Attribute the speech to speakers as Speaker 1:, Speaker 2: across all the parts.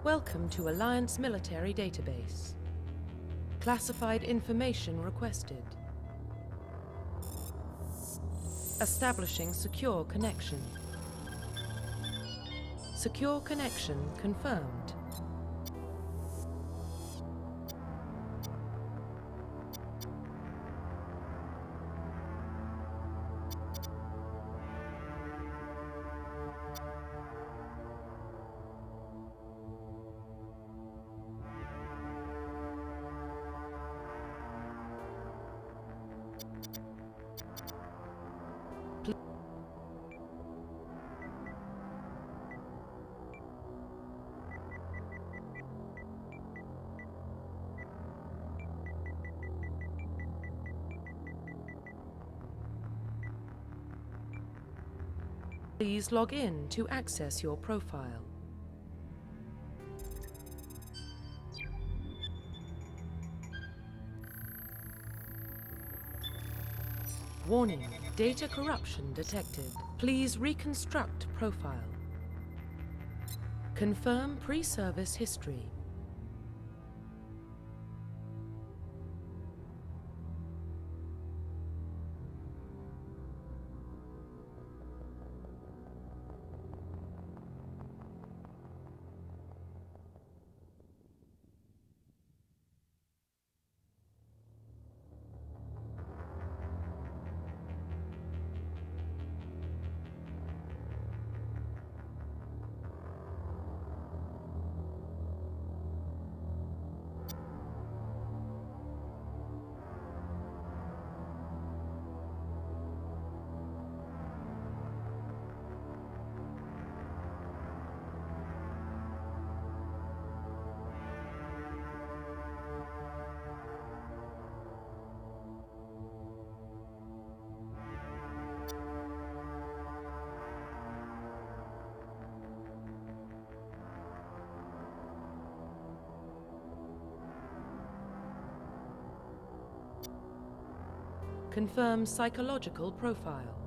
Speaker 1: Welcome to Alliance Military Database. Classified information requested. Establishing secure connection. Secure connection confirmed. Please log in to access your profile. Warning, data corruption detected. Please reconstruct profile. Confirm pre-service history. Confirm psychological profile.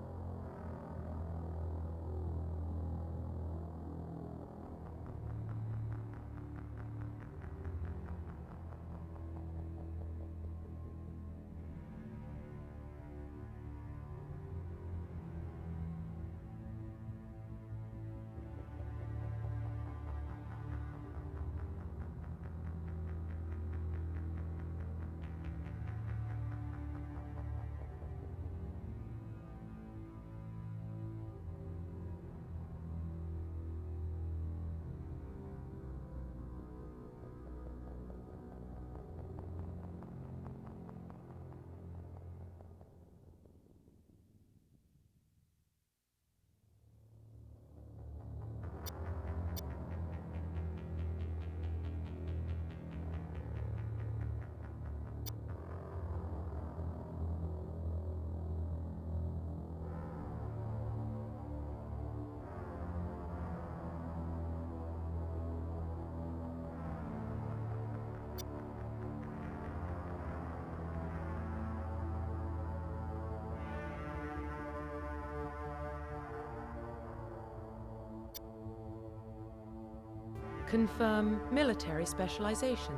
Speaker 1: Confirm military specialization.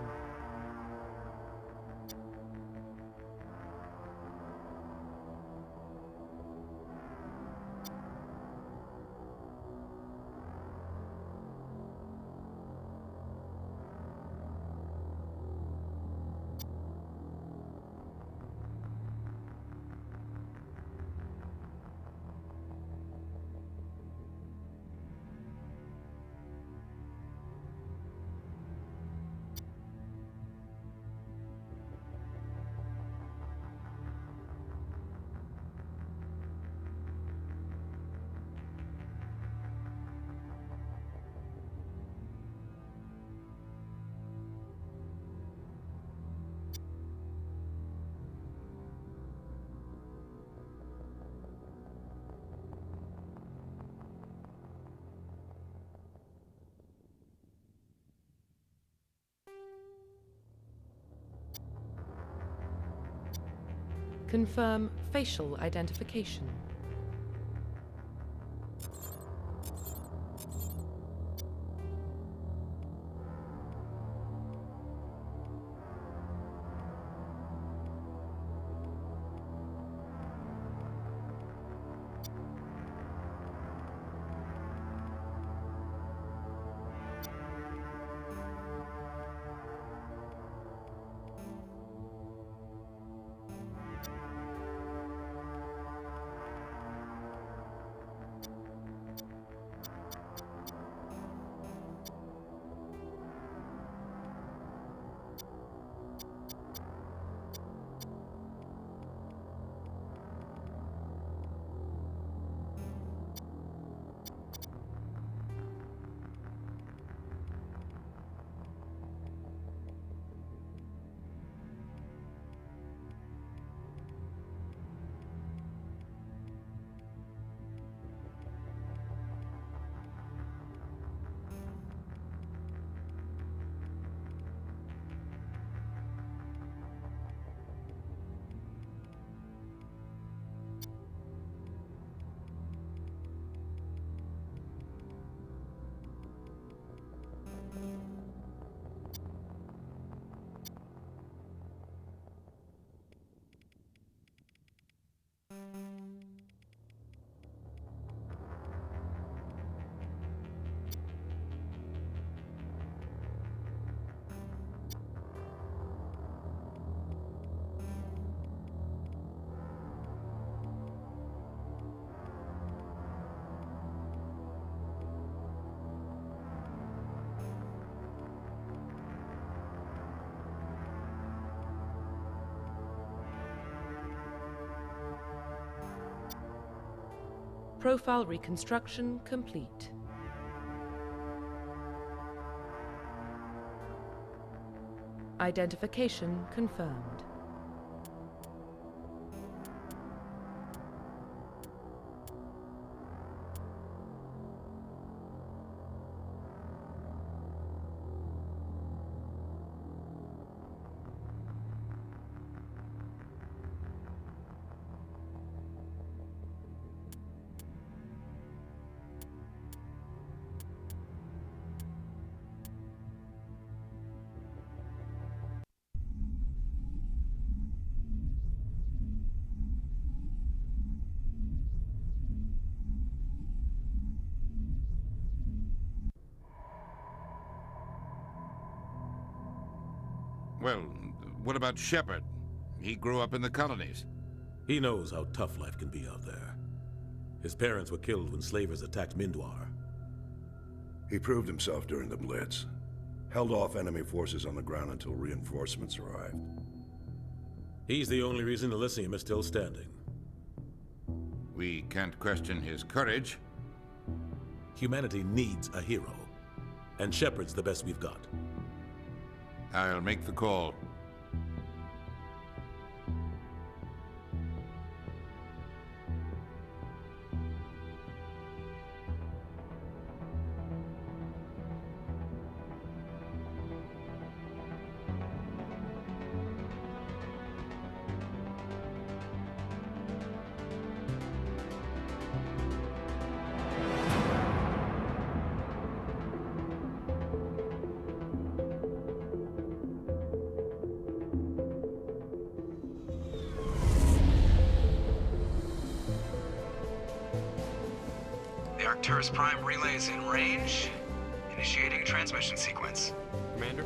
Speaker 1: Confirm facial identification. Profile reconstruction complete. Identification confirmed.
Speaker 2: Well, what about Shepard? He grew up in the colonies.
Speaker 3: He knows how tough life can be out there. His parents were killed when slavers attacked Mindwar.
Speaker 4: He proved himself during the Blitz. Held off enemy forces on the ground until reinforcements arrived.
Speaker 3: He's the only reason Elysium is still standing.
Speaker 2: We can't question his courage.
Speaker 3: Humanity needs a hero. And Shepard's the best we've got.
Speaker 2: I'll make the call.
Speaker 5: The Arcturus Prime relay is in range. Initiating a transmission sequence.
Speaker 6: Commander?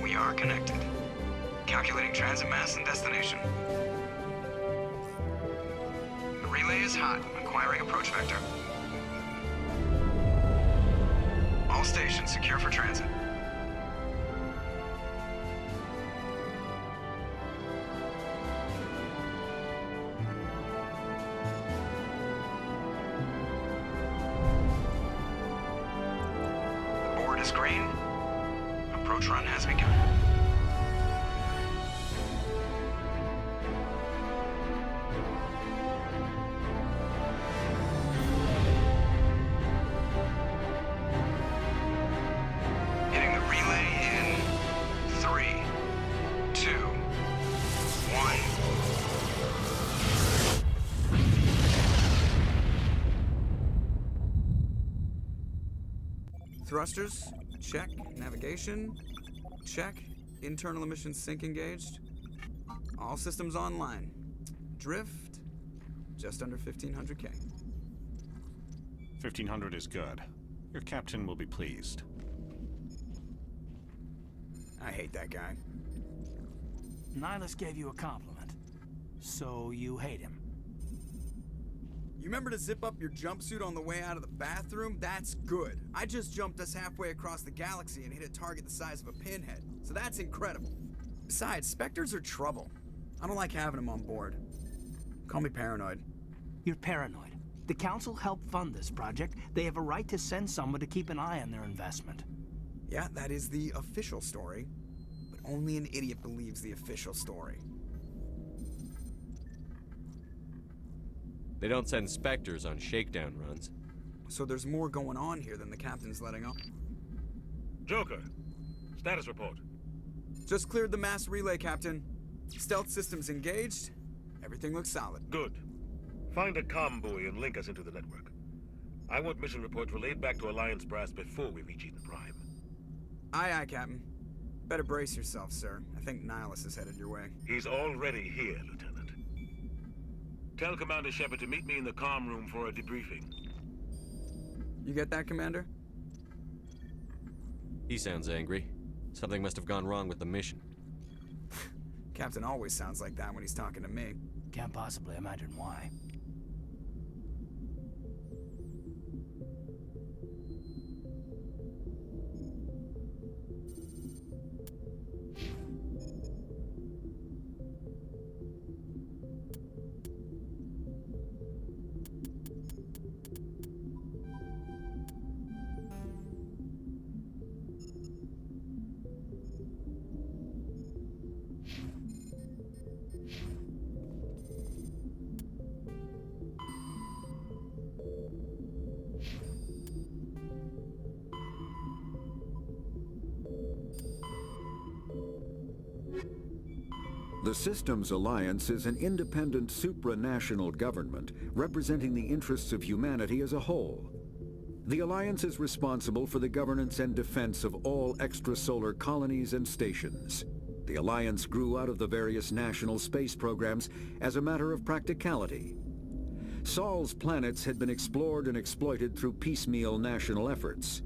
Speaker 5: We are connected. Calculating transit mass and destination. The relay is hot. Acquiring approach vector. All stations secure for transit. The board is green. Approach run has begun. Hitting the relay in 3, 2, 1. Thrusters, check. Navigation, check. Internal emissions sync engaged. All systems online. Drift, just under 1500K.
Speaker 6: 1500 is good. Your captain will be pleased.
Speaker 5: I hate that guy.
Speaker 7: Nihilus gave you a compliment, so you hate him.
Speaker 5: You remember to zip up your jumpsuit on the way out of the bathroom? That's good. I just jumped us halfway across the galaxy and hit a target the size of a pinhead, so that's incredible. Besides, Spectres are trouble. I don't like having them on board. Call me paranoid.
Speaker 7: You're paranoid. The Council helped fund this project. They have a right to send someone to keep an eye on their investment.
Speaker 5: Yeah, that is the official story, but only an idiot believes the official story.
Speaker 8: They don't send Spectres on shakedown runs.
Speaker 5: So there's more going on here than the captain's letting on.
Speaker 3: Joker, status report.
Speaker 5: Just cleared the mass relay, Captain. Stealth systems engaged. Everything looks solid.
Speaker 3: Good. Find a comm buoy and link us into the network. I want mission reports relayed back to Alliance Brass before we reach Eden Prime.
Speaker 5: Aye, aye, Captain. Better brace yourself, sir. I think Nihilus is headed your way.
Speaker 3: He's already here, Lieutenant. Tell Commander Shepard to meet me in the comm room for a debriefing.
Speaker 5: You get that, Commander?
Speaker 8: He sounds angry. Something must have gone wrong with the mission.
Speaker 5: Captain always sounds like that when he's talking to me.
Speaker 7: Can't possibly imagine why.
Speaker 9: The Systems Alliance is an independent supranational government representing the interests of humanity as a whole. The Alliance is responsible for the governance and defense of all extrasolar colonies and stations. The Alliance grew out of the various national space programs as a matter of practicality. Sol's planets had been explored and exploited through piecemeal national efforts.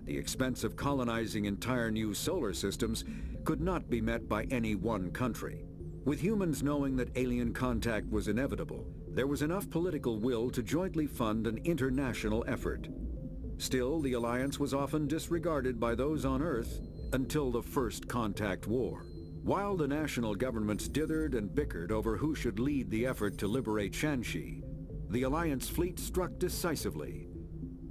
Speaker 9: The expense of colonizing entire new solar systems could not be met by any one country. With humans knowing that alien contact was inevitable, there was enough political will to jointly fund an international effort. Still, the Alliance was often disregarded by those on Earth until the First Contact War. While the national governments dithered and bickered over who should lead the effort to liberate Shanxi, the Alliance fleet struck decisively.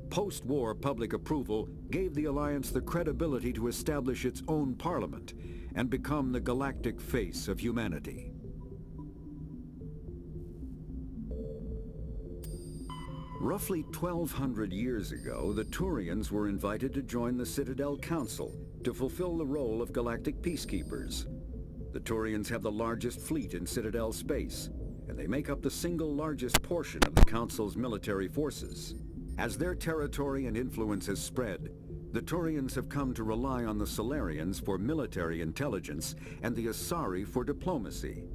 Speaker 9: Post-war public approval gave the Alliance the credibility to establish its own parliament and become the galactic face of humanity. Roughly 1,200 years ago, the Turians were invited to join the Citadel Council to fulfill the role of galactic peacekeepers. The Turians have the largest fleet in Citadel space, and they make up the single largest portion of the Council's military forces. As their territory and influence has spread, the Turians have come to rely on the Solarians for military intelligence and the Asari for diplomacy.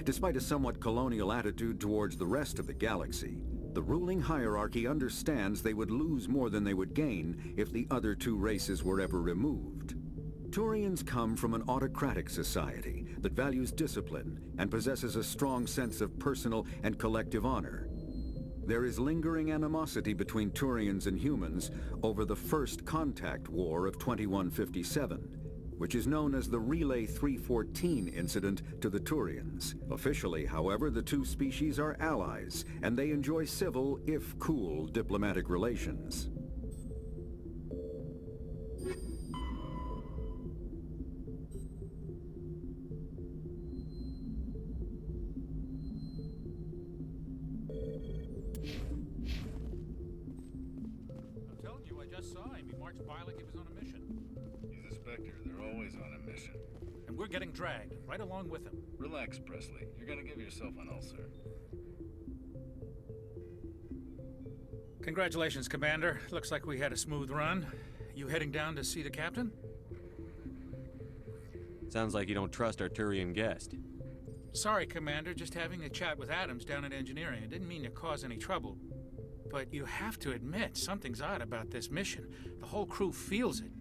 Speaker 9: Despite a somewhat colonial attitude towards the rest of the galaxy, the ruling hierarchy understands they would lose more than they would gain if the other two races were ever removed. Turians come from an autocratic society that values discipline and possesses a strong sense of personal and collective honor. There is lingering animosity between Turians and humans over the First Contact War of 2157, which is known as the Relay 314 incident to the Turians. Officially, however, the two species are allies, and they enjoy civil, if cool, diplomatic relations.
Speaker 10: We're getting dragged, right along with him.
Speaker 11: Relax, Presley. You're gonna give yourself an ulcer.
Speaker 10: Congratulations, Commander. Looks like we had a smooth run. You heading down to see the captain?
Speaker 8: Sounds like you don't trust our Turian guest.
Speaker 10: Sorry, Commander. Just having a chat with Adams down at engineering. I didn't mean to cause any trouble. But you have to admit, something's odd about this mission. The whole crew feels it.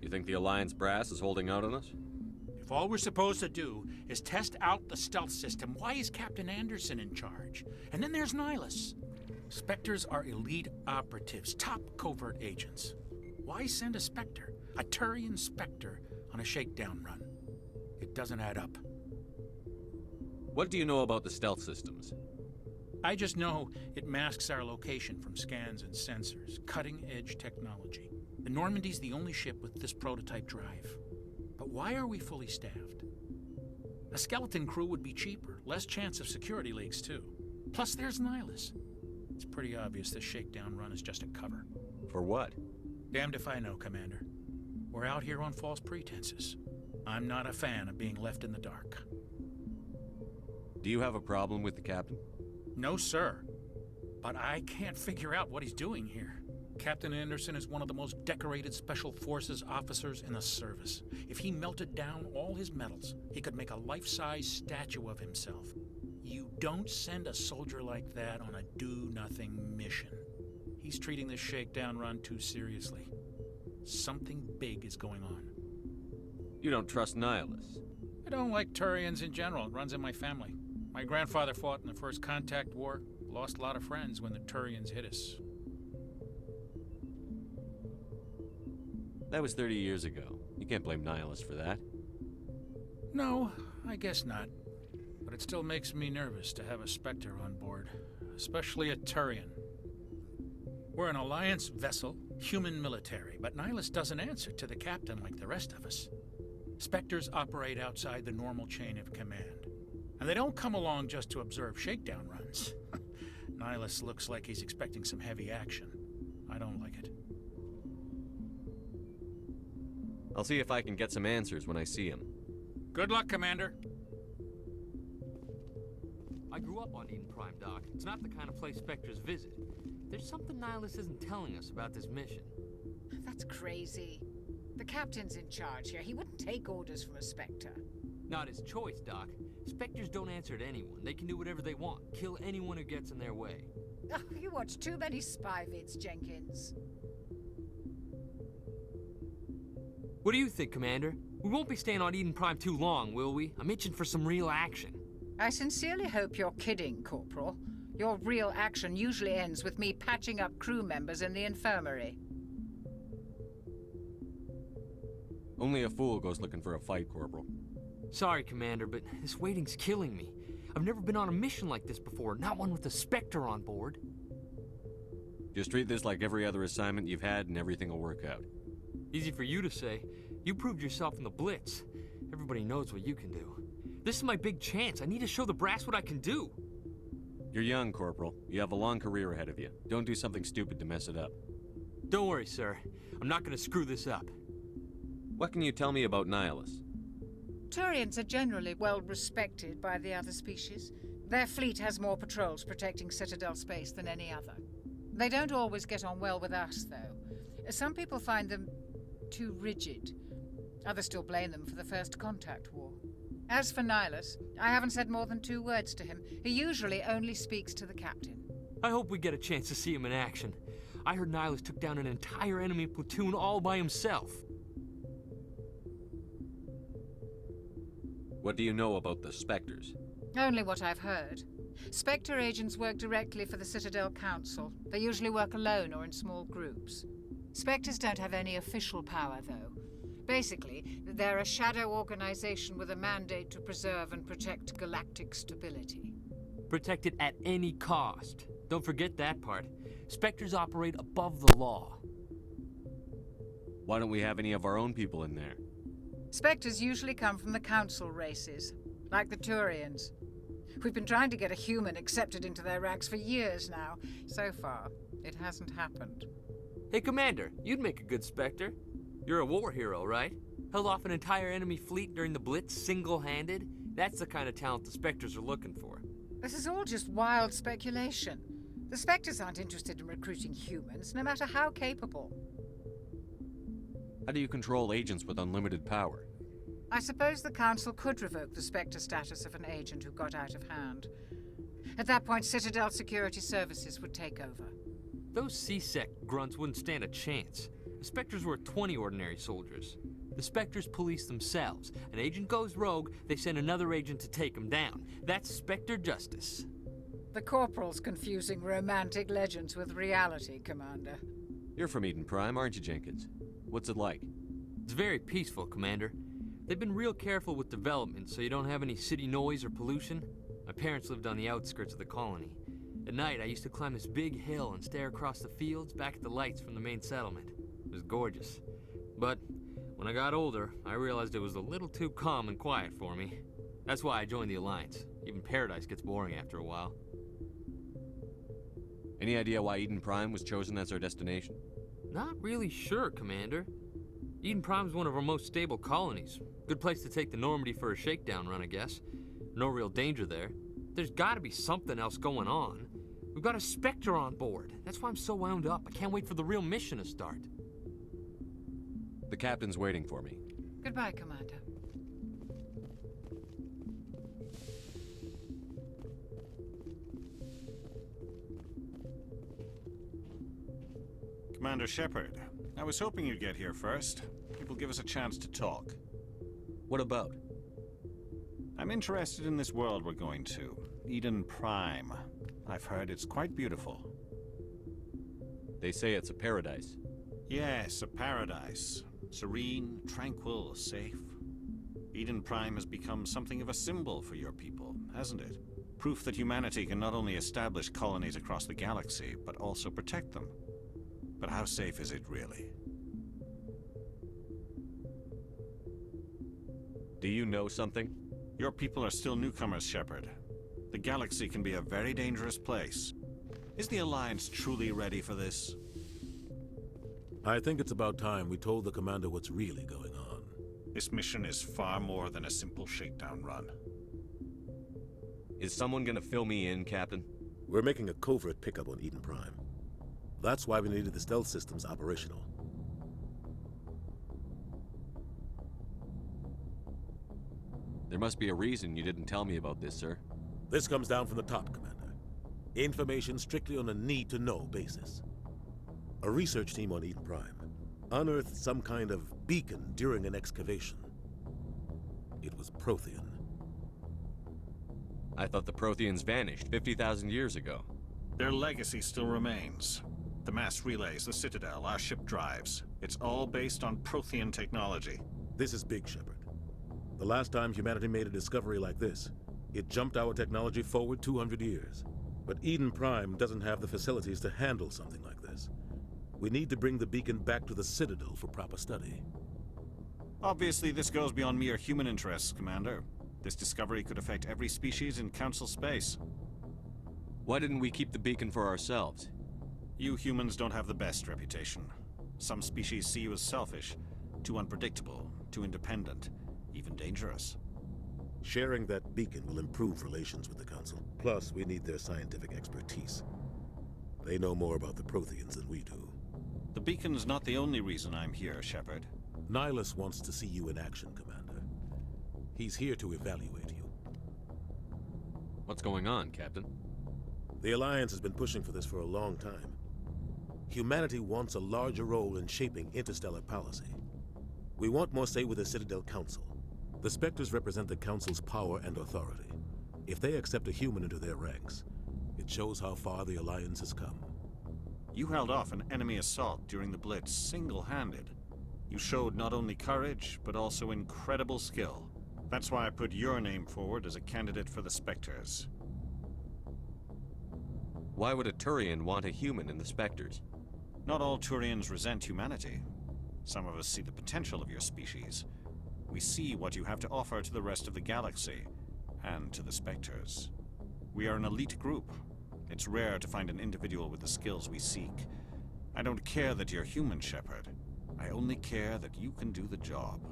Speaker 8: You think the Alliance brass is holding out on us?
Speaker 10: If all we're supposed to do is test out the stealth system, why is Captain Anderson in charge? And then there's Nihilus. Spectres are elite operatives, top covert agents. Why send a Spectre, a Turian Spectre, on a shakedown run? It doesn't add up.
Speaker 8: What do you know about the stealth systems?
Speaker 10: I just know it masks our location from scans and sensors. Cutting-edge technology. The Normandy's the only ship with this prototype drive. But why are we fully staffed? A skeleton crew would be cheaper, less chance of security leaks too. Plus there's Nihilus. It's pretty obvious this shakedown run is just a cover.
Speaker 8: For what?
Speaker 10: Damned if I know, Commander. We're out here on false pretenses. I'm not a fan of being left in the dark.
Speaker 8: Do you have a problem with the captain?
Speaker 10: No, sir. But I can't figure out what he's doing here. Captain Anderson is one of the most decorated Special Forces officers in the service. If he melted down all his medals, he could make a life-size statue of himself. You don't send a soldier like that on a do-nothing mission. He's treating this shakedown run too seriously. Something big is going on.
Speaker 8: You don't trust Nihilus?
Speaker 10: I don't like Turians in general. It runs in my family. My grandfather fought in the First Contact War, lost a lot of friends when the Turians hit us.
Speaker 8: That was 30 years ago. You can't blame Nihilus for that.
Speaker 10: No, I guess not. But it still makes me nervous to have a Spectre on board, especially a Turian. We're an Alliance vessel, human military, but Nihilus doesn't answer to the captain like the rest of us. Spectres operate outside the normal chain of command. And they don't come along just to observe shakedown runs. Nihilus looks like he's expecting some heavy action. I don't like it.
Speaker 8: I'll see if I can get some answers when I see him.
Speaker 10: Good luck, Commander.
Speaker 8: I grew up on Eden Prime, Doc. It's not the kind of place Spectres visit. There's something Nihilus isn't telling us about this mission.
Speaker 12: That's crazy. The captain's in charge here. He wouldn't take orders from a Spectre.
Speaker 8: Not his choice, Doc. Spectres don't answer to anyone. They can do whatever they want. Kill anyone who gets in their way.
Speaker 12: Oh, you watch too many spy vids, Jenkins.
Speaker 8: What do you think, Commander? We won't be staying on Eden Prime too long, will we? I'm itching for some real action.
Speaker 12: I sincerely hope you're kidding, Corporal. Your real action usually ends with me patching up crew members in the infirmary.
Speaker 13: Only a fool goes looking for a fight, Corporal.
Speaker 8: Sorry, Commander, but this waiting's killing me. I've never been on a mission like this before, not one with a Spectre on board.
Speaker 13: Just treat this like every other assignment you've had and everything will work out.
Speaker 8: Easy for you to say. You proved yourself in the Blitz. Everybody knows what you can do. This is my big chance. I need to show the brass what I can do.
Speaker 13: You're young, Corporal. You have a long career ahead of you. Don't do something stupid to mess it up.
Speaker 8: Don't worry, sir. I'm not gonna screw this up.
Speaker 13: What can you tell me about Nihilus?
Speaker 12: Turians are generally well respected by the other species. Their fleet has more patrols protecting Citadel space than any other. They don't always get on well with us, though. Some people find them too rigid. Others still blame them for the First Contact War. As for Nihilus, I haven't said more than 2 words to him. He usually only speaks to the captain.
Speaker 8: I hope we get a chance to see him in action. I heard Nihilus took down an entire enemy platoon all by himself.
Speaker 13: What do you know about the Spectres?
Speaker 12: Only what I've heard. Spectre agents work directly for the Citadel Council. They usually work alone or in small groups. Spectres don't have any official power, though. Basically, they're a shadow organization with a mandate to preserve and protect galactic stability.
Speaker 8: Protect it at any cost. Don't forget that part. Spectres operate above the law.
Speaker 13: Why don't we have any of our own people in there?
Speaker 12: Spectres usually come from the Council races, like the Turians. We've been trying to get a human accepted into their ranks for years now. So far, it hasn't happened.
Speaker 8: Hey, Commander, you'd make a good Spectre. You're a war hero, right? Held off an entire enemy fleet during the Blitz single-handed? That's the kind of talent the Spectres are looking for.
Speaker 12: This is all just wild speculation. The Spectres aren't interested in recruiting humans, no matter how capable.
Speaker 13: How do you control agents with unlimited power?
Speaker 12: I suppose the Council could revoke the Spectre status of an agent who got out of hand. At that point, Citadel Security Services would take over.
Speaker 8: Those C-Sec grunts wouldn't stand a chance. The Spectres were 20 ordinary soldiers. The Spectres police themselves. An agent goes rogue, they send another agent to take him down. That's Spectre justice.
Speaker 12: The Corporal's confusing romantic legends with reality, Commander.
Speaker 13: You're from Eden Prime, aren't you, Jenkins? What's it like?
Speaker 8: It's very peaceful, Commander. They've been real careful with development, so you don't have any city noise or pollution. My parents lived on the outskirts of the colony. At night, I used to climb this big hill and stare across the fields back at the lights from the main settlement. It was gorgeous. But when I got older, I realized it was a little too calm and quiet for me. That's why I joined the Alliance. Even Paradise gets boring after a while.
Speaker 13: Any idea why Eden Prime was chosen as our destination?
Speaker 8: Not really sure, Commander. Eden Prime's one of our most stable colonies. Good place to take the Normandy for a shakedown run, I guess. No real danger there. There's gotta be something else going on. We've got a Spectre on board. That's why I'm so wound up. I can't wait for the real mission to start.
Speaker 13: The captain's waiting for me.
Speaker 12: Goodbye, Commander.
Speaker 6: Commander Shepard, I was hoping you'd get here first. It will give us a chance to talk.
Speaker 13: What about?
Speaker 6: I'm interested in this world we're going to, Eden Prime. I've heard it's quite beautiful.
Speaker 13: They say it's a paradise.
Speaker 6: Yes, a paradise. Serene, tranquil, safe. Eden Prime has become something of a symbol for your people, hasn't it? Proof that humanity can not only establish colonies across the galaxy, but also protect them. But how safe is it really?
Speaker 13: Do you know something?
Speaker 6: Your people are still newcomers, Shepard. The galaxy can be a very dangerous place. Is the Alliance truly ready for this?
Speaker 14: I think it's about time we told the commander what's really going on.
Speaker 6: This mission is far more than a simple shakedown run.
Speaker 13: Is someone gonna fill me in, Captain?
Speaker 14: We're making a covert pickup on Eden Prime. That's why we needed the stealth systems operational.
Speaker 13: There must be a reason you didn't tell me about this, sir.
Speaker 14: This comes down from the top, Commander. Information strictly on a need-to-know basis. A research team on Eden Prime unearthed some kind of beacon during an excavation. It was Prothean.
Speaker 13: I thought the Protheans vanished 50,000 years ago.
Speaker 6: Their legacy still remains. The mass relays, the Citadel, our ship drives. It's all based on Prothean technology.
Speaker 14: This is big, Shepard. The last time humanity made a discovery like this, it jumped our technology forward 200 years. But Eden Prime doesn't have the facilities to handle something like this. We need to bring the beacon back to the Citadel for proper study.
Speaker 6: Obviously, this goes beyond mere human interests, Commander. This discovery could affect every species in Council space.
Speaker 13: Why didn't we keep the beacon for ourselves?
Speaker 6: You humans don't have the best reputation. Some species see you as selfish, too unpredictable, too independent, even dangerous.
Speaker 14: Sharing that beacon will improve relations with the Council. Plus, we need their scientific expertise. They know more about the Protheans than we do.
Speaker 6: The beacon's not the only reason I'm here, Shepard.
Speaker 14: Nihilus wants to see you in action, Commander. He's here to evaluate you.
Speaker 13: What's going on, Captain?
Speaker 14: The Alliance has been pushing for this for a long time. Humanity wants a larger role in shaping interstellar policy. We want more say with the Citadel Council. The Spectres represent the Council's power and authority. If they accept a human into their ranks, it shows how far the Alliance has come.
Speaker 6: You held off an enemy assault during the Blitz single-handed. You showed not only courage, but also incredible skill. That's why I put your name forward as a candidate for the Spectres.
Speaker 13: Why would a Turian want a human in the Spectres?
Speaker 6: Not all Turians resent humanity. Some of us see the potential of your species. We see what you have to offer to the rest of the galaxy, and to the Spectres. We are an elite group. It's rare to find an individual with the skills we seek. I don't care that you're human, Shepard. I only care that you can do the job.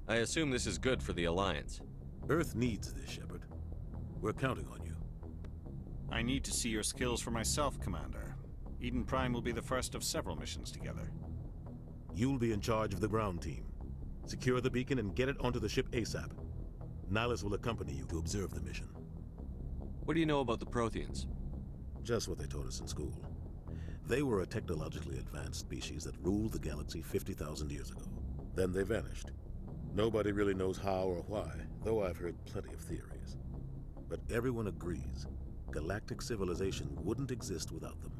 Speaker 13: I assume this is good for the Alliance.
Speaker 14: Earth needs this, Shepard. We're counting on you.
Speaker 6: I need to see your skills for myself, Commander. Eden Prime will be the first of several missions together.
Speaker 14: You'll be in charge of the ground team. Secure the beacon and get it onto the ship ASAP. Nihilus will accompany you to observe the mission.
Speaker 13: What do you know about the Protheans?
Speaker 14: Just what they taught us in school. They were a technologically advanced species that ruled the galaxy 50,000 years ago. Then they vanished. Nobody really knows how or why, though I've heard plenty of theories. But everyone agrees, galactic civilization wouldn't exist without them.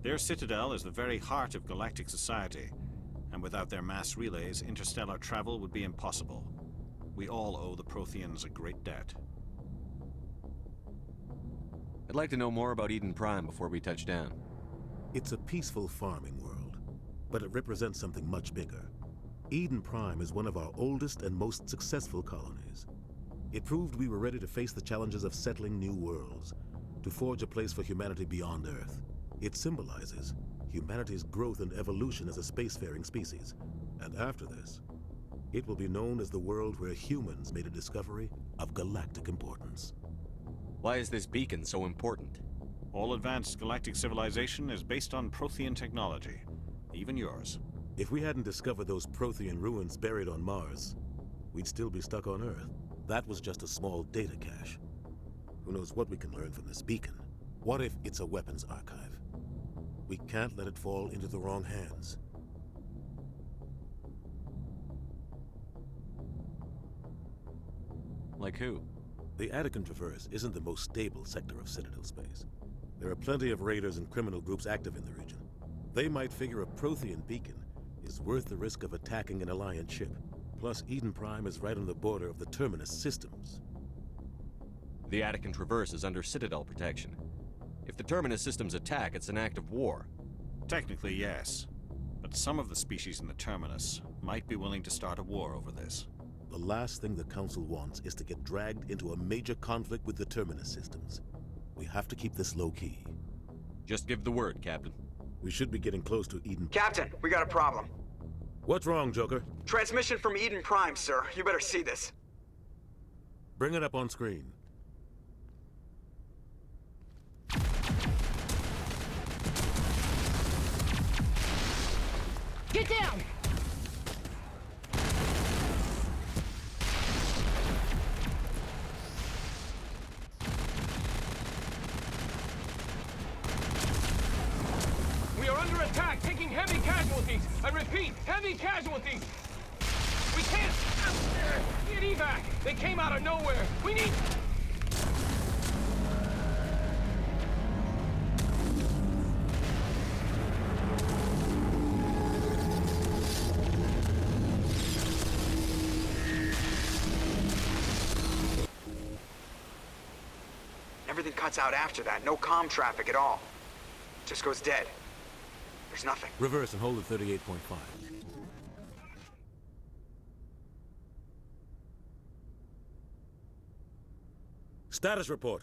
Speaker 6: Their citadel is the very heart of galactic society, and without their mass relays, interstellar travel would be impossible. We all owe the Protheans a great debt.
Speaker 13: I'd like to know more about Eden Prime before we touch down.
Speaker 14: It's a peaceful farming world, but it represents something much bigger. Eden Prime is one of our oldest and most successful colonies. It proved we were ready to face the challenges of settling new worlds, to forge a place for humanity beyond Earth. It symbolizes humanity's growth and evolution as a spacefaring species. And after this, it will be known as the world where humans made a discovery of galactic importance.
Speaker 13: Why is this beacon so important?
Speaker 6: All advanced galactic civilization is based on Prothean technology, even yours.
Speaker 14: If we hadn't discovered those Prothean ruins buried on Mars, we'd still be stuck on Earth. That was just a small data cache. Who knows what we can learn from this beacon? What if it's a weapons archive? We can't let it fall into the wrong hands.
Speaker 13: Like who?
Speaker 14: The Attican Traverse isn't the most stable sector of Citadel space. There are plenty of raiders and criminal groups active in the region. They might figure a Prothean beacon is worth the risk of attacking an Alliance ship. Plus, Eden Prime is right on the border of the Terminus systems.
Speaker 13: The Attican Traverse is under Citadel protection. If the Terminus systems attack, it's an act of war.
Speaker 6: Technically, yes. But some of the species in the Terminus might be willing to start a war over this.
Speaker 14: The last thing the Council wants is to get dragged into a major conflict with the Terminus systems. We have to keep this low-key.
Speaker 13: Just give the word, Captain.
Speaker 14: We should be getting close to Eden...
Speaker 5: Captain, we got a problem.
Speaker 14: What's wrong, Joker?
Speaker 5: Transmission from Eden Prime, sir. You better see this.
Speaker 14: Bring it up on screen.
Speaker 15: Get down!
Speaker 16: We are under attack, taking heavy casualties. I repeat, heavy casualties. We can't get evac. They came out of nowhere. We need...
Speaker 5: Everything cuts out after that. No comm traffic at all. Just goes dead. There's nothing.
Speaker 14: Reverse and hold at 38.5. Status report.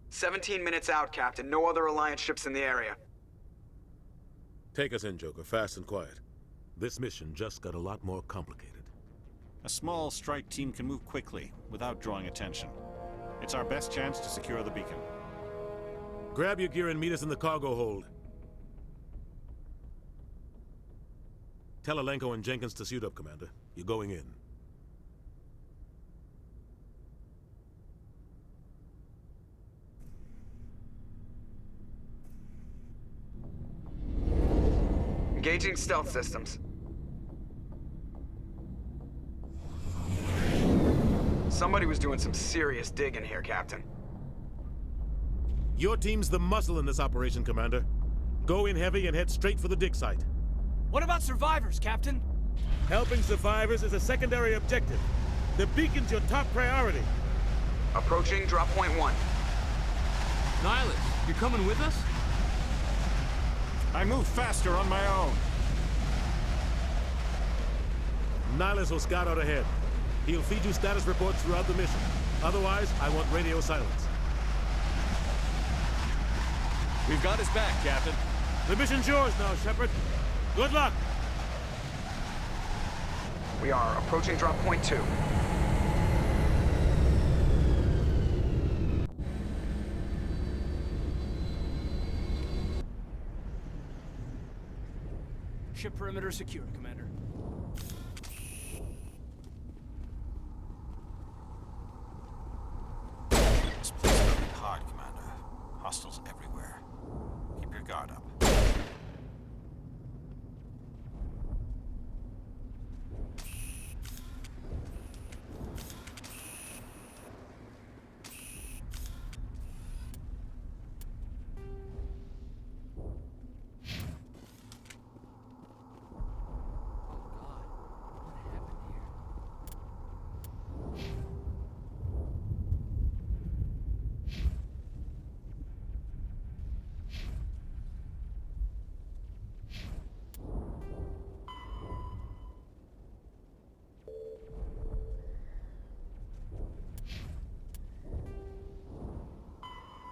Speaker 5: 17 minutes out, Captain. No other Alliance ships in the area.
Speaker 14: Take us in, Joker, fast and quiet. This mission just got a lot more complicated.
Speaker 6: A small strike team can move quickly, without drawing attention. It's our best chance to secure the beacon.
Speaker 14: Grab your gear and meet us in the cargo hold. Tell Alenko and Jenkins to suit up, Commander. You're going in.
Speaker 5: Engaging stealth systems. Somebody was doing some serious digging here, Captain.
Speaker 14: Your team's the muscle in this operation, Commander. Go in heavy and head straight for the dig site.
Speaker 7: What about survivors, Captain?
Speaker 14: Helping survivors is a secondary objective. The beacon's your top priority.
Speaker 5: Approaching drop point 1.
Speaker 8: Nihilus, you coming with us?
Speaker 6: I move faster on my own.
Speaker 14: Nihilus will scout out ahead. He'll feed you status reports throughout the mission. Otherwise, I want radio silence.
Speaker 13: We've got his back, Captain.
Speaker 14: The mission's yours now, Shepard. Good luck!
Speaker 5: We are approaching drop point 2.
Speaker 7: Ship perimeter secured, Commander.
Speaker 6: This place is going hard, Commander. Hostiles everywhere. Keep your guard up.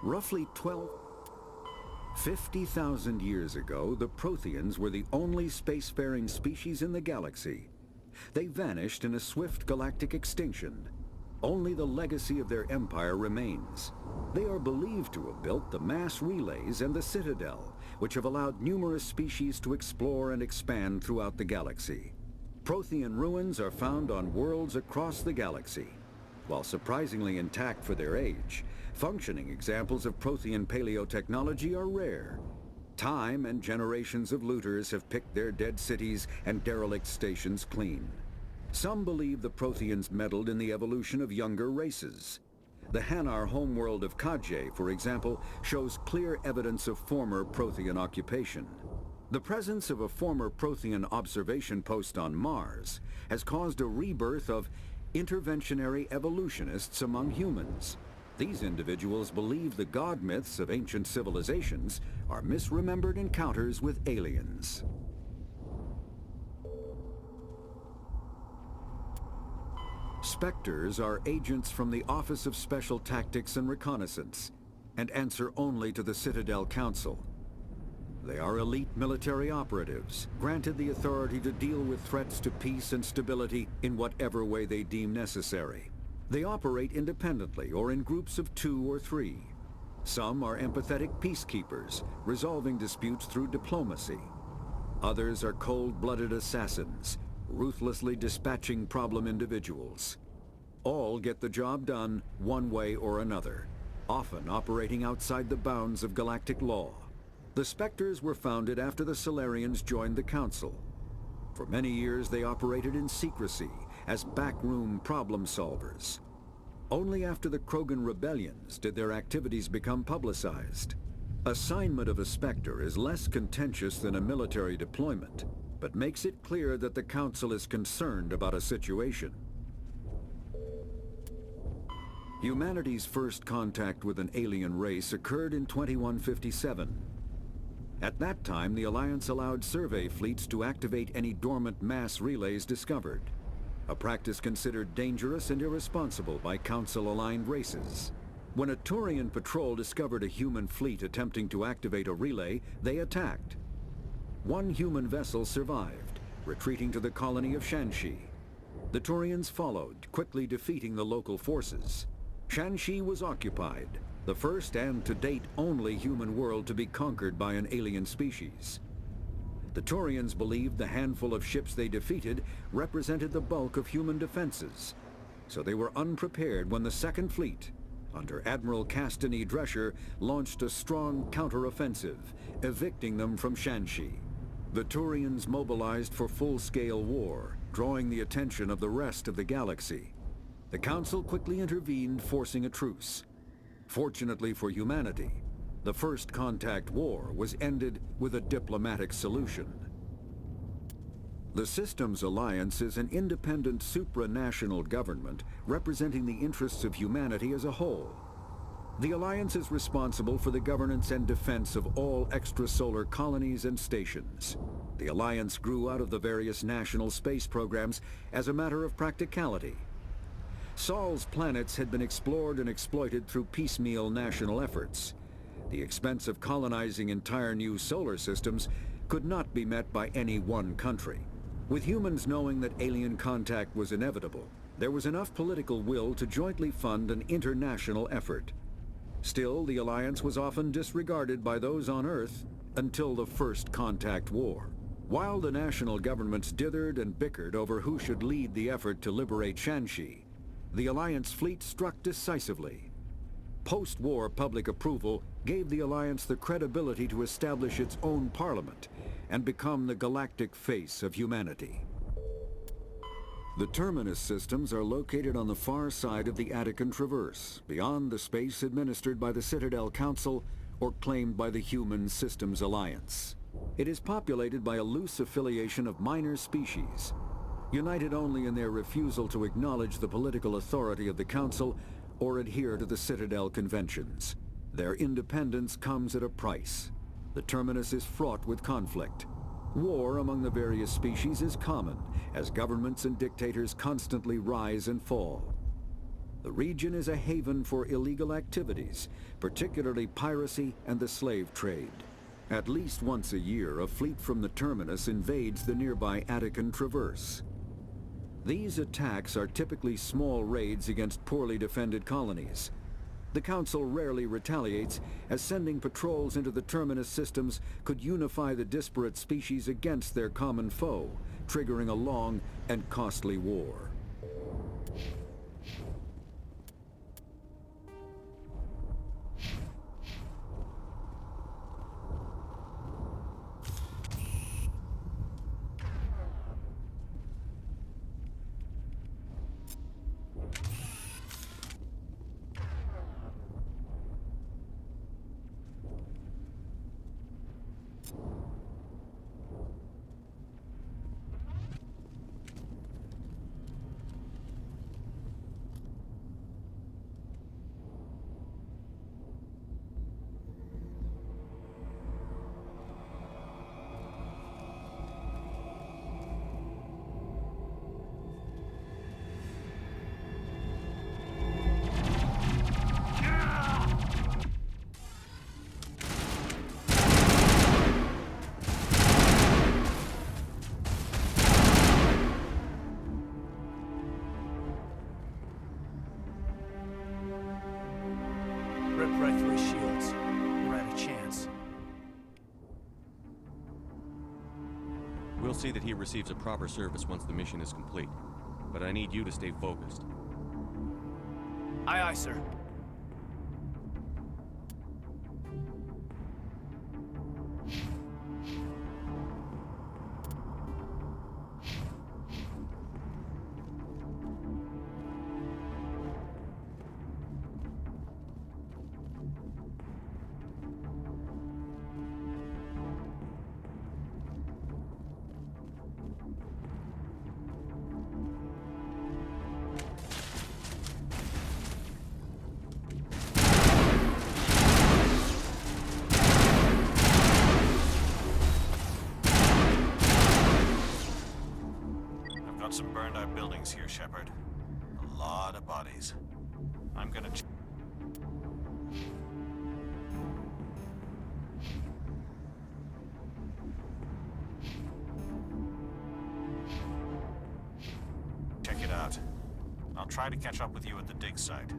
Speaker 9: Roughly 50,000 years ago, the Protheans were the only spacefaring species in the galaxy. They vanished in a swift galactic extinction. Only the legacy of their empire remains. They are believed to have built the mass relays and the Citadel, which have allowed numerous species to explore and expand throughout the galaxy. Prothean ruins are found on worlds across the galaxy. While surprisingly intact for their age, functioning examples of Prothean paleotechnology are rare. Time and generations of looters have picked their dead cities and derelict stations clean. Some believe the Protheans meddled in the evolution of younger races. The Hanar homeworld of Kajay, for example, shows clear evidence of former Prothean occupation. The presence of a former Prothean observation post on Mars has caused a rebirth of interventionary evolutionists among humans. These individuals believe the god myths of ancient civilizations are misremembered encounters with aliens. Spectres are agents from the Office of Special Tactics and Reconnaissance, and answer only to the Citadel Council. They are elite military operatives, granted the authority to deal with threats to peace and stability in whatever way they deem necessary. They operate independently or in groups of 2 or 3. Some are empathetic peacekeepers, resolving disputes through diplomacy. Others are cold-blooded assassins, ruthlessly dispatching problem individuals. All get the job done one way or another, often operating outside the bounds of galactic law. The Spectres were founded after the Solarians joined the Council. For many years they operated in secrecy as backroom problem solvers. Only after the Krogan rebellions did their activities become publicized. Assignment of a Spectre is less contentious than a military deployment, but makes it clear that the Council is concerned about a situation. Humanity's first contact with an alien race occurred in 2157. At that time, the Alliance allowed survey fleets to activate any dormant mass relays discovered, a practice considered dangerous and irresponsible by Council-aligned races. When a Turian patrol discovered a human fleet attempting to activate a relay, they attacked. One human vessel survived, retreating to the colony of Shanxi. The Turians followed, quickly defeating the local forces. Shanxi was occupied, the first and to date only human world to be conquered by an alien species. The Turians believed the handful of ships they defeated represented the bulk of human defenses, so they were unprepared when the Second Fleet, under Admiral Castany Drescher, launched a strong counteroffensive, evicting them from Shanxi. The Turians mobilized for full-scale war, drawing the attention of the rest of the galaxy. The Council quickly intervened, forcing a truce. Fortunately for humanity, the First Contact War was ended with a diplomatic solution. The Systems Alliance is an independent supranational government representing the interests of humanity as a whole. The Alliance is responsible for the governance and defense of all extrasolar colonies and stations. The Alliance grew out of the various national space programs as a matter of practicality. Sol's planets had been explored and exploited through piecemeal national efforts. The expense of colonizing entire new solar systems could not be met by any one country. With humans knowing that alien contact was inevitable, there was enough political will to jointly fund an international effort. Still, the Alliance was often disregarded by those on Earth until the First Contact War. While the national governments dithered and bickered over who should lead the effort to liberate Shanxi, the Alliance fleet struck decisively. Post-war public approval gave the Alliance the credibility to establish its own parliament and become the galactic face of humanity. The Terminus systems are located on the far side of the Attican Traverse, beyond the space administered by the Citadel Council or claimed by the Human Systems Alliance. It is populated by a loose affiliation of minor species, united only in their refusal to acknowledge the political authority of the Council or adhere to the Citadel Conventions. Their independence comes at a price. The Terminus is fraught with conflict. War among the various species is common, as governments and dictators constantly rise and fall. The region is a haven for illegal activities, particularly piracy and the slave trade. At least once a year, a fleet from the Terminus invades the nearby Attican Traverse. These attacks are typically small raids against poorly defended colonies. The Council rarely retaliates, as sending patrols into the Terminus systems could unify the disparate species against their common foe, triggering a long and costly war.
Speaker 13: We'll see that he receives a proper service once the mission is complete. But I need you to stay focused.
Speaker 7: Aye, aye, sir.
Speaker 6: Got some burned out buildings here, Shepard. A lot of bodies. I'm gonna check it out. I'll try to catch up with you at the dig site.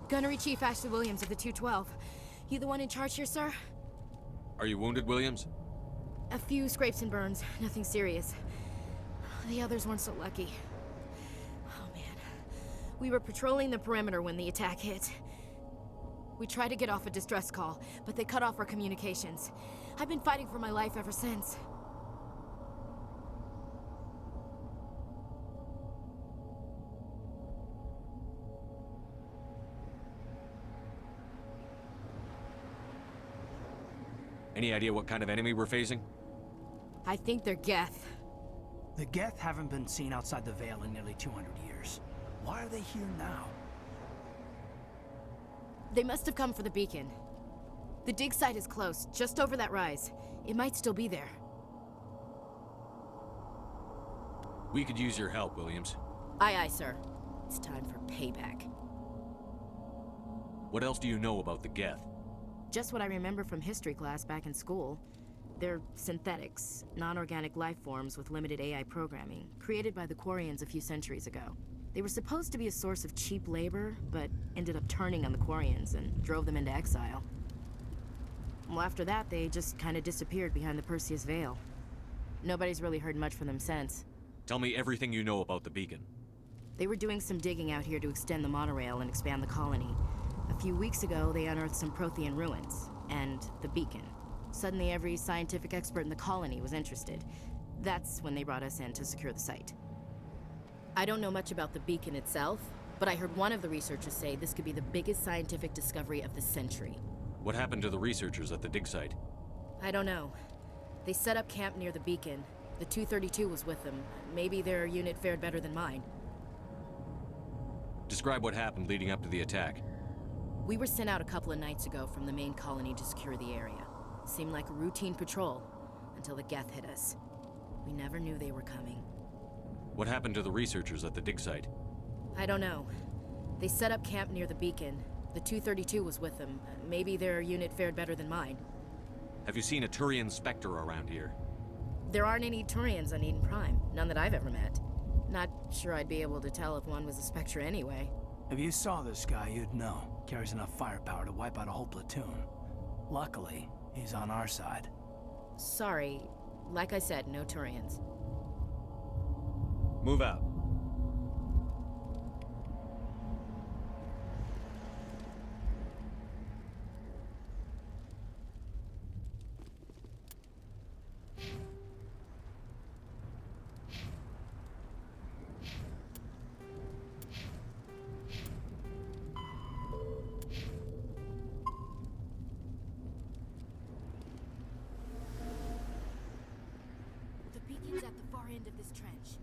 Speaker 15: Gunnery Chief Ashley Williams of the 212. You the one in charge here, sir?
Speaker 13: Are you wounded, Williams?
Speaker 15: A few scrapes and burns, nothing serious. The others weren't so lucky. Oh man. We were patrolling the perimeter when the attack hit. We tried to get off a distress call, but they cut off our communications. I've been fighting for my life ever since.
Speaker 13: Any idea what kind of enemy we're facing?
Speaker 15: I think they're Geth.
Speaker 7: The Geth haven't been seen outside the Veil in nearly 200 years. Why are they here now?
Speaker 15: They must have come for the beacon. The dig site is close, just over that rise. It might still be there.
Speaker 13: We could use your help, Williams.
Speaker 15: Aye, aye, sir. It's time for payback.
Speaker 13: What else do you know about the Geth?
Speaker 15: Just what I remember from history class back in school. They're synthetics, non-organic life forms with limited AI programming, created by the Quarians a few centuries ago. They were supposed to be a source of cheap labor, but ended up turning on the Quarians and drove them into exile. Well, after that, they just kind of disappeared behind the Perseus Veil. Nobody's really heard much from them since.
Speaker 13: Tell me everything you know about the beacon.
Speaker 15: They were doing some digging out here to extend the monorail and expand the colony. A few weeks ago, they unearthed some Prothean ruins, and the beacon. Suddenly, every scientific expert in the colony was interested. That's when they brought us in to secure the site. I don't know much about the beacon itself, but I heard one of the researchers say this could be the biggest scientific discovery of the century.
Speaker 13: What happened to the researchers at the dig site?
Speaker 15: I don't know. They set up camp near the beacon. The 232 was with them. Maybe their unit fared better than mine.
Speaker 13: Describe what happened leading up to the attack.
Speaker 15: We were sent out a couple of nights ago from the main colony to secure the area. Seemed like a routine patrol, until the Geth hit us. We never knew they were coming.
Speaker 13: What happened to the researchers at the dig site?
Speaker 15: I don't know. They set up camp near the beacon. The 232 was with them. Maybe their unit fared better than mine.
Speaker 13: Have you seen a Turian Spectre around here?
Speaker 15: There aren't any Turians on Eden Prime. None that I've ever met. Not sure I'd be able to tell if one was a Spectre anyway.
Speaker 7: If you saw this guy, you'd know. Carries enough firepower to wipe out a whole platoon. Luckily, he's on our side.
Speaker 15: Sorry. Like I said, no Turians.
Speaker 13: Move out.
Speaker 15: The beacon's at the far end of this trench.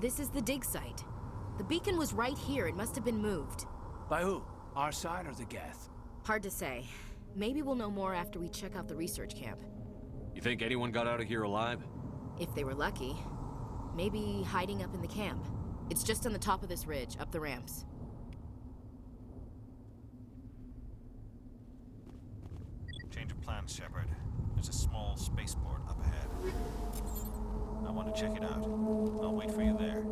Speaker 15: This is the dig site. The beacon was right here. It must have been moved.
Speaker 7: By who? Our side or the Geth?
Speaker 15: Hard to say. Maybe we'll know more after we check out the research camp.
Speaker 13: You think anyone got out of here alive?
Speaker 15: If they were lucky. Maybe hiding up in the camp. It's just on the top of this ridge, up the ramps.
Speaker 6: Change of plans, Shepard. There's a small spaceport up ahead. I want to check it out. I'll wait for you there.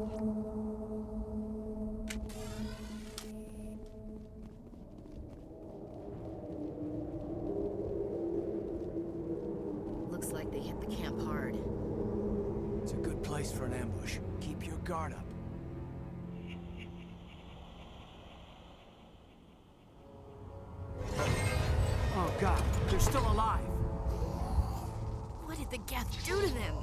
Speaker 15: Looks like they hit the camp hard.
Speaker 7: It's a good place for an ambush. Keep your guard up. Oh god, they're still alive!
Speaker 15: What did the Geth do to them?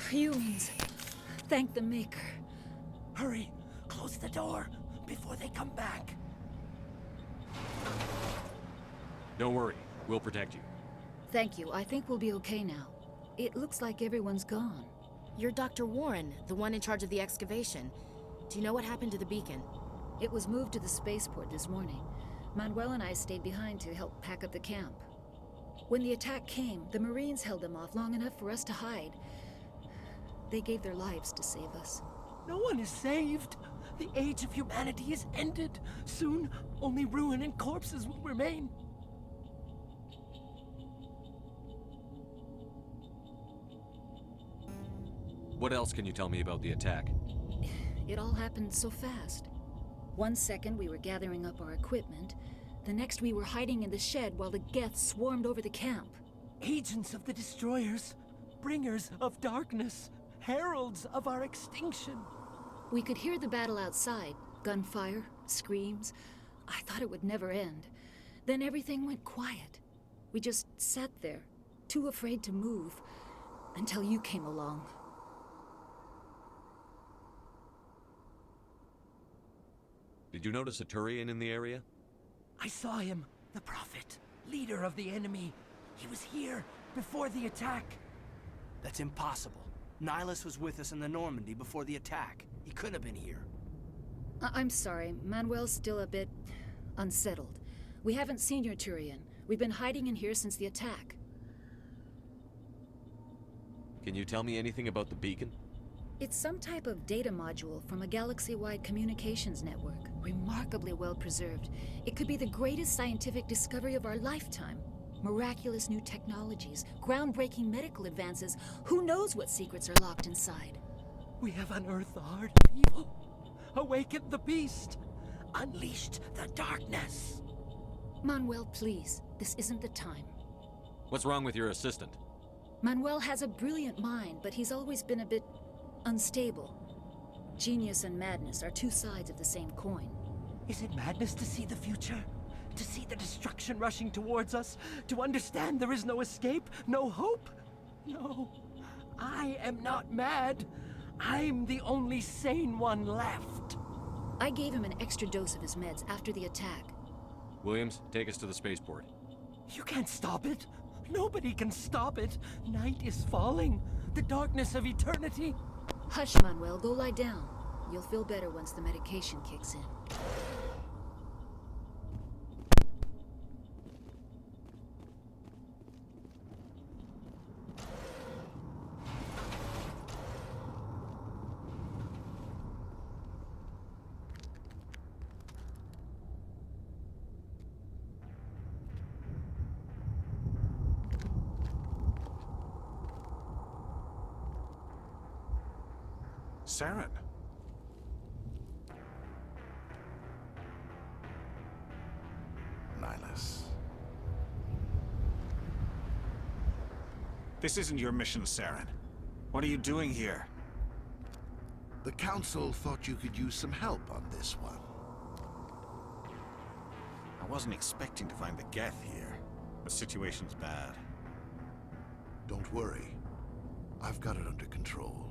Speaker 17: Humans. Thank the Maker.
Speaker 7: Hurry! Close the door before they come back.
Speaker 13: Don't worry. We'll protect you.
Speaker 17: Thank you. I think we'll be okay now. It looks like everyone's gone.
Speaker 15: You're Dr. Warren, the one in charge of the excavation. Do you know what happened to the beacon?
Speaker 17: It was moved to the spaceport this morning. Manuel and I stayed behind to help pack up the camp. When the attack came, the Marines held them off long enough for us to hide. They gave their lives to save us.
Speaker 7: No one is saved. The age of humanity is ended. Soon, only ruin and corpses will remain.
Speaker 13: What else can you tell me about the attack?
Speaker 17: It all happened so fast. 1 second we were gathering up our equipment. The next we were hiding in the shed while the Geth swarmed over the camp.
Speaker 7: Agents of the Destroyers, bringers of darkness, heralds of our extinction.
Speaker 17: We could hear the battle outside. Gunfire, screams. I thought it would never end. Then everything went quiet. We just sat there, too afraid to move, until you came along.
Speaker 13: Did you notice a Turian in the area?
Speaker 7: I saw him, the Prophet, leader of the enemy. He was here before the attack.
Speaker 18: That's impossible. Nihilus was with us in the Normandy before the attack. He couldn't have been here.
Speaker 17: I'm sorry. Manuel's still a bit unsettled. We haven't seen your Turian. We've been hiding in here since the attack.
Speaker 13: Can you tell me anything about the beacon?
Speaker 17: It's some type of data module from a galaxy-wide communications network. Remarkably well preserved. It could be the greatest scientific discovery of our lifetime. Miraculous new technologies, groundbreaking medical advances. Who knows what secrets are locked inside?
Speaker 7: We have unearthed the heart of evil, awakened the beast, unleashed the darkness.
Speaker 17: Manuel, please. This isn't the time.
Speaker 13: What's wrong with your assistant?
Speaker 17: Manuel has a brilliant mind, but he's always been a bit unstable. Genius and madness are two sides of the same coin.
Speaker 7: Is it madness to see the future? To see the destruction rushing towards us? To understand there is no escape? No hope? No. I am not mad. I'm the only sane one left.
Speaker 17: I gave him an extra dose of his meds after the attack.
Speaker 13: Williams, take us to the spaceport.
Speaker 7: You can't stop it. Nobody can stop it. Night is falling. The darkness of eternity.
Speaker 17: Hush, Manuel. Go lie down. You'll feel better once the medication kicks in.
Speaker 19: Saren. Nihilus.
Speaker 20: This isn't your mission, Saren. What are you doing here?
Speaker 19: The Council thought you could use some help on this one.
Speaker 20: I wasn't expecting to find the Geth here. The situation's bad.
Speaker 19: Don't worry. I've got it under control.